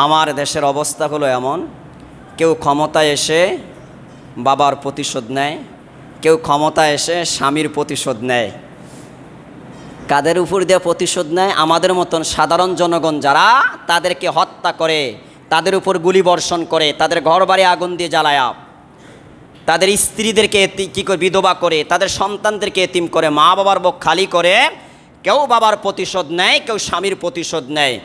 আমার দেশের অবস্থা হলো এমন, কেউ ক্ষমতায় এসে বাবার প্রতিশোধ নেয়, কেউ ক্ষমতায় এসে স্বামীর প্রতিশোধ নেয়। কাদের উপর দিয়ে প্রতিশোধ নেয়? আমাদের মতন সাধারণ জনগণ যারা তাদেরকে হত্যা করে, তাদের উপর গুলি বর্ষণ করে, তাদের ঘরবাড়ি আগুন দিয়ে জ্বালায়া, তাদের স্ত্রীদেরকে কী করে বিধবা করে, তাদের সন্তানদেরকে এতিম করে, মা বাবার বুক খালি করে। কেউ বাবার প্রতিশোধ নেয়, কেউ স্বামীর প্রতিশোধ নেয়।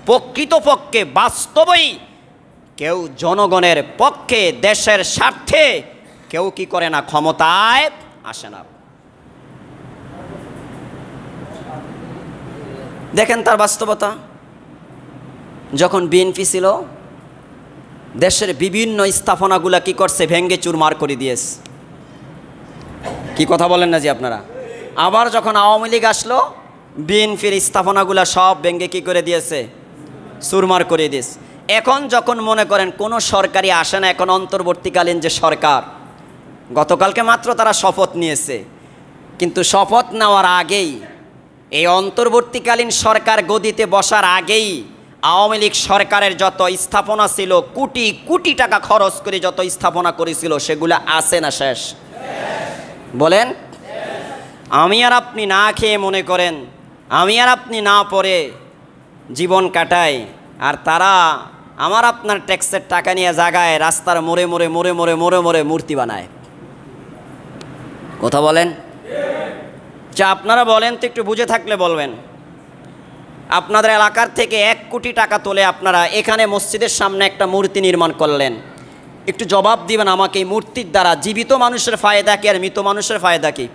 প্রকৃতপক্ষে বাস্তবেই কেউ জনগণের পক্ষে, দেশের স্বার্থে কেউ কি করে না, ক্ষমতায় আসে না। দেখেন তার বাস্তবতা। যখন বিএনপি ছিল, দেশের বিভিন্ন স্থাপনাগুলা কি করছে, ভেঙ্গে চুরমার করে দিয়েছে। কি কথা বলেন না জি আপনারা? আবার যখন আওয়ামী লীগ আসলো, বিএনপির স্থাপনাগুলা সব ভেঙ্গে কি করে দিয়েছে, চুরমার করে দিয়েছে। এখন যখন মনে করেন কোনো সরকারি আসে না, এখন অন্তর্বর্তীকালীন যে সরকার, গতকালকে মাত্র তারা শপথ নিয়েছে, কিন্তু শপথ নেওয়ার আগেই, এই অন্তর্বর্তীকালীন সরকার গদিতে বসার আগেই আওয়ামী লীগ সরকারের যত স্থাপনা ছিল, কোটি কোটি টাকা খরচ করে যত স্থাপনা করেছিল, সেগুলো আছে না শেষ? বলেন। আমি আর আপনি না খেয়ে মনে করেন, আমি আর আপনি না পরে জীবন কাটাই, আর তারা আমার আপনার ট্যাক্সের টাকা নিয়ে জাগায় রাস্তার মোড়ে মোড়ে মোড়ে মোড়ে মোড়ে মোড়ে মূর্তি বানায়। কথা বলেন। যা আপনারা বলেন তো, একটু বুঝে থাকলে বলবেন। আপনাদের এলাকার থেকে 1 কোটি টাকা তোলে আপনারা এখানে মসজিদের সামনে একটা মূর্তি নির্মাণ করলেন। একটু জবাব দিবেন আমাকে, এই মূর্তির দ্বারা জীবিত মানুষের ফায়দা কি আর মৃত মানুষের ফায়দা কি?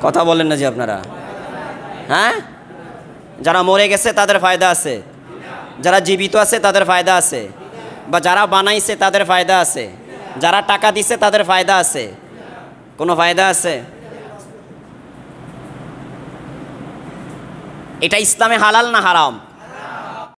কথা বলেন না জি আপনারা? হ্যাঁ, যারা মরে গেছে তাদের ফায়দা আছে, যারা জীবিত আছে তাদের ফায়দা আছে, বা যারা বানাইছে তাদের ফায়দা আছে, যারা টাকা দিছে তাদের ফায়দা আছে? কোনো ফায়দা আছে? এটা ইসলামে হালাল না হারাম?